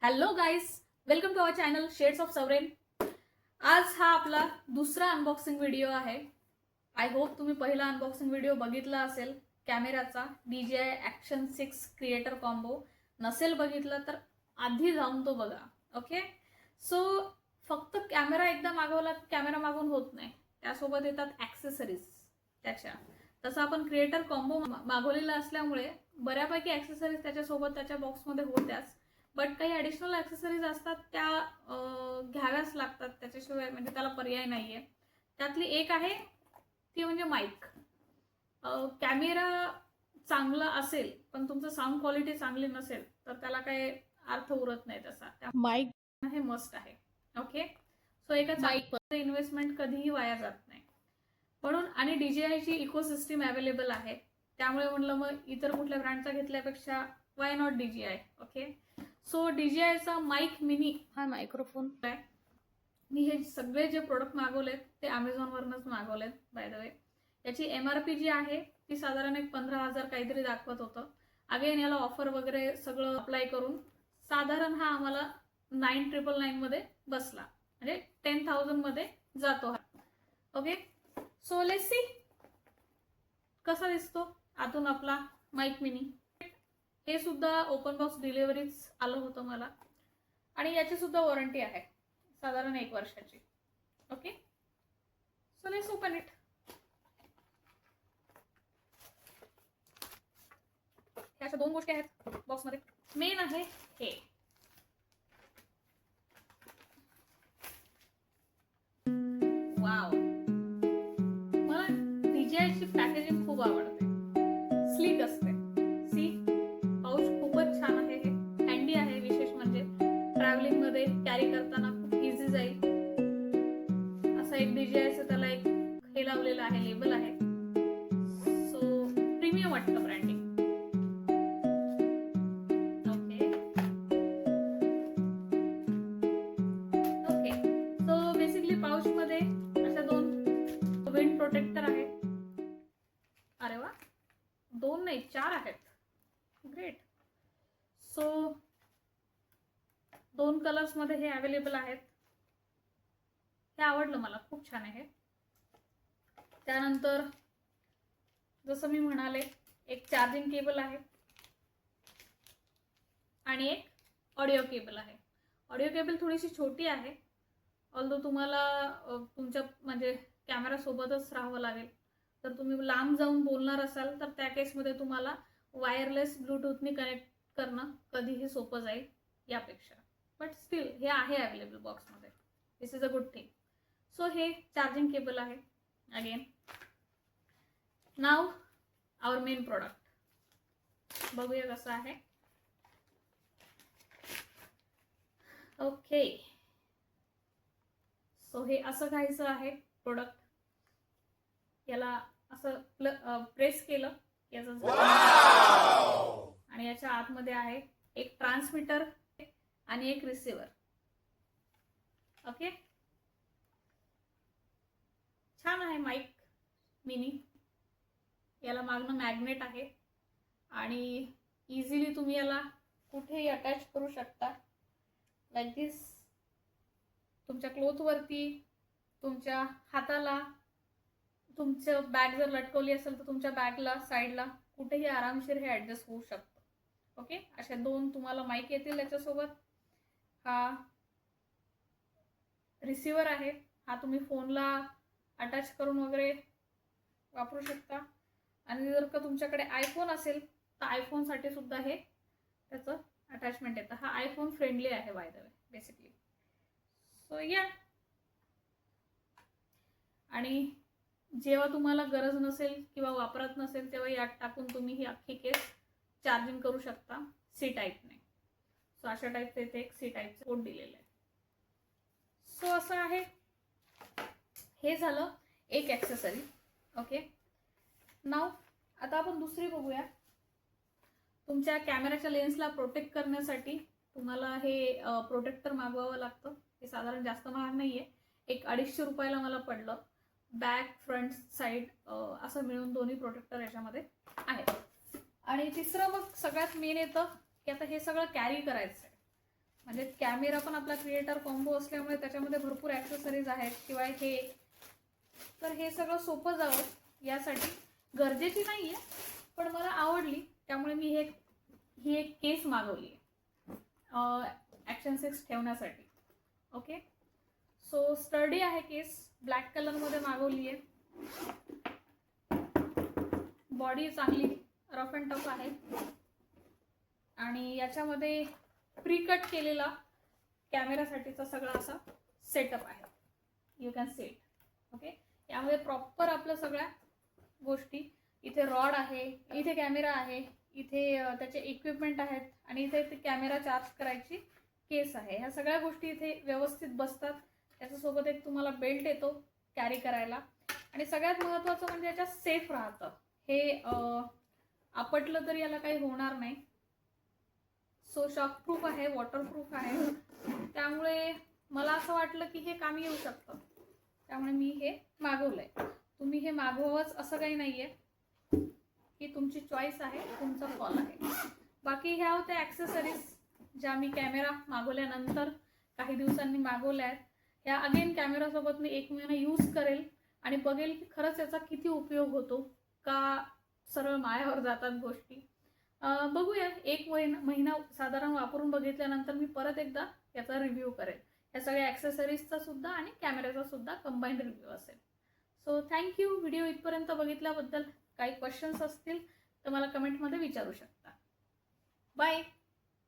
Hello guys, welcome to our channel shades of sovereign. आज हा आपला दुसरा अनबॉक्सिंग व्हिडिओ आहे. आय होप तुम्ही पहिला अनबॉक्सिंग व्हिडिओ बघितला असेल कॅमेराचा DJI Action 6 क्रिएटर कॉम्बो. नसेल बघितला तर आधी जाऊन तो बघा. ओके, सो फक्त कॅमेरा एकदा मागवला कॅमेरा मागवून होत नाही, त्यासोबत येतात ॲक्सेसरीज त्याच्या. तसं आपण क्रिएटर कॉम्बो मागवलेला असल्यामुळे बऱ्यापैकी ॲक्सेसरीज त्याच्यासोबत त्याच्या बॉक्समध्ये होत्याच, बट काही ॲडिशनल ॲक्सेसरीज असतात त्या घ्याव्याच लागतात, त्याच्याशिवाय म्हणजे त्याला पर्याय नाही आहे. त्यातली एक आहे ती म्हणजे माईक. कॅमेरा चांगला असेल पण तुमचं साऊंड क्वालिटी चांगली नसेल तर त्याला काही अर्थ उरत नाही तसा. त्या माईक हे मस्ट आहे. ओके, सो एका माईकमध्ये इन्व्हेस्टमेंट कधीही वाया जात नाही म्हणून. आणि DJIची इकोसिस्टीम अवेलेबल आहे, त्यामुळे म्हणलं मग इतर कुठल्या ब्रँडचा घेतल्यापेक्षा why not DJI. Okay, so DJIचा माईक मिनी हा मायक्रोफोन आहे. मी हे सगळे जे प्रोडक्ट मागवलेत ते Amazonवरूनच मागवलेत बाय द वे. याची MRP जी आहे ती साधारण एक 15,000 काहीतरी दाखवत होतं. अगेन याला ऑफर वगैरे सगळं अप्लाय करून साधारण हा आम्हाला 9,999 मध्ये बसला, म्हणजे 10,000 मध्ये जातो हा. ओके, सो लेट्स सी कसा दिसतो आतून आपला माईक मिनी. हे सुद्धा ओपन बॉक्स डिलिव्हरीच आलं होतं मला, आणि याची सुद्धा वॉरंटी आहे साधारण 1 वर्षाची. Okay, so let's open it. ह्या अशा 2 गोष्टी आहेत बॉक्समध्ये. मेन आहे हे वाव. मला DJIची पॅकेजिंग खूप आवडते, स्लीक असते. सी, पाऊच खूपच छान आहे. हे हँडी आहे, विशेष म्हणजे ट्रॅव्हलिंग मध्ये कॅरी करताना खूप इझी जाईल. असं एक DJIचं त्याला एक हे लावलेलं आहे, लेबल आहे. सो प्रीमियम वाटतं branding. Okay okay, so basically pouch मध्ये अशा 2 विंड प्रोटेक्टर आहेत. अरे वा, 2 नाही 4 आहेत. ग्रेट. सो 2 कलर्स मध्ये हे अवेलेबल आहेत. हे आवडलं मला, खूप छान आहे. त्यानंतर जसं मी म्हणाले, एक चार्जिंग केबल आहे आणि एक ऑडिओ केबल आहे. ऑडिओ केबल थोडीशी छोटी आहे, ऑल्दो तुम्हाला तुमच्या म्हणजे कॅमेरा सोबतच राहावं लागेल. तर तुम्ही लांब जाऊन बोलणार असाल तर त्या केसमध्ये तुम्हाला वायरलेस ब्लूटूथनी कनेक्ट करणं कधीही सोपं जाईल यापेक्षा. बट स्टील हे आहे अवेलेबल बॉक्समध्ये. This is a good thing. So हे चार्जिंग केबल आहे. Again now our main product बघूया कसं आहे. ओके, सो हे असं घ्यायचं आहे प्रोडक्ट. याला असं प्रेस केलं याचं आणि याच्या आतमध्ये आहे एक ट्रान्समीटर आणि एक रिसिव्हर. ओके, छान आहे माईक मिनी. याला मागणं मॅग्नेट आहे आणि इझिली तुम्ही याला कुठेही अटॅच करू शकता, लाईक दिस. तुमच्या क्लोथवरती, तुमच्या हाताला, तुमचं बॅग जर लटकवली असेल तर तुमच्या बॅगला साईडला कुठेही आरामशीर हे ॲडजस्ट होऊ शकतं. ओके, अशा 2 तुम्हाला माईक येतील याच्यासोबत. हा रिसिव्हर आहे, हा तुम्ही फोनला अटॅच करून वगैरे वापरू शकता. आणि जर का तुमच्याकडे आयफोन असेल तर आयफोनसाठी सुद्धा हे त्याचं अटॅचमेंट येतं. हा आयफोन फ्रेंडली आहे by the way basically. So या, आणि जेव्हा तुम्हाला गरज नसेल किंवा वापरत नसेल तेव्हा यात टाकून तुम्ही ही अख्खी केस चार्जिंग करू शकता सी टाईपने. सो अशा टाईपचं इथे एक सी टाईपचं कोड दिलेलं आहे. सो असं आहे. हे झालं एक ॲक्सेसरी. ओके, नाव आता आपण दुसरी बघूया. तुमच्या कॅमेराच्या लेन्सला प्रोटेक्ट करण्यासाठी तुम्हाला हे प्रोटेक्टर मागवावं लागतं. हे साधारण जास्त महाग नाही आहे, एक 250 रुपयाला मला पडलं. बॅक फ्रंट साईड असं मिळून दोन्ही प्रोटेक्टर याच्यामध्ये आहेत. आणि तिसरं मग सगळ्यात मेन येतं की आता हे सगळं कॅरी करायचं आहे. म्हणजे कॅमेरा पण आपला क्रिएटर कॉम्बो असल्यामुळे त्याच्यामध्ये भरपूर ॲक्सेसरीज आहेत. शिवाय हे तर हे सगळं सोपं जावं यासाठी गरजेची नाही आहे, पण मला आवडली त्यामुळे मी ही एक केस मागवली आहे ॲक्शन 6 ठेवण्यासाठी. ओके, सो स्टर्डी आहे केस, ब्लॅक कलरमध्ये मागवली आहे. बॉडी चांगली रफ अँड टफ आहे आणि याच्यामध्ये प्री कट केलेला कॅमेरासाठीचा सगळा असा सेटअप आहे. You can see it. Okay, यामध्ये प्रॉपर आपल्या सगळ्या गोष्टी, इथे रॉड आहे, इथे कॅमेरा आहे, इथे त्याचे इक्विपमेंट आहेत आणि इथे कॅमेरा चार्ज करायची केस आहे. ह्या सगळ्या गोष्टी इथे व्यवस्थित बसतात. त्याच्यासोबत एक तुम्हाला बेल्ट येतो कॅरी करायला आणि सगळ्यात महत्त्वाचं म्हणजे याच्यात सेफ राहतं. हे आपटलं तर याला काही होणार नाही. सो शॉकप्रूफ आहे, वॉटरप्रूफ आहे, त्यामुळे मला असं वाटलं की हे कामी येऊ शकतं, त्यामुळे मी हे मागवलंय. तुम्ही हे मागवावंच असं काही नाही आहे, ही तुमची चॉईस आहे, तुमचा कॉल आहे. बाकी ह्या होत्या ॲक्सेसरीज ज्या मी कॅमेरा मागवल्यानंतर काही दिवसांनी मागवल्या आहेत. ह्या अगेन कॅमेरासोबत मी 1 महिना यूज करेल आणि बघेल की खरंच याचा किती उपयोग होतो का सरळ मायावर जातात गोष्टी. बघूया, 1 महिना साधारण वापरून बघितल्यानंतर मी परत एकदा याचा रिव्ह्यू करेल. या सगळ्या ॲक्सेसरीजचा सुद्धा आणि कॅमेऱ्याचा सुद्धा कंबाईंड रिव्ह्यू असेल. सो थँक्यू व्हिडिओ इथपर्यंत बघितल्याबद्दल. काही क्वेश्चन्स असतील तर मला कमेंटमध्ये विचारू शकता. बाय.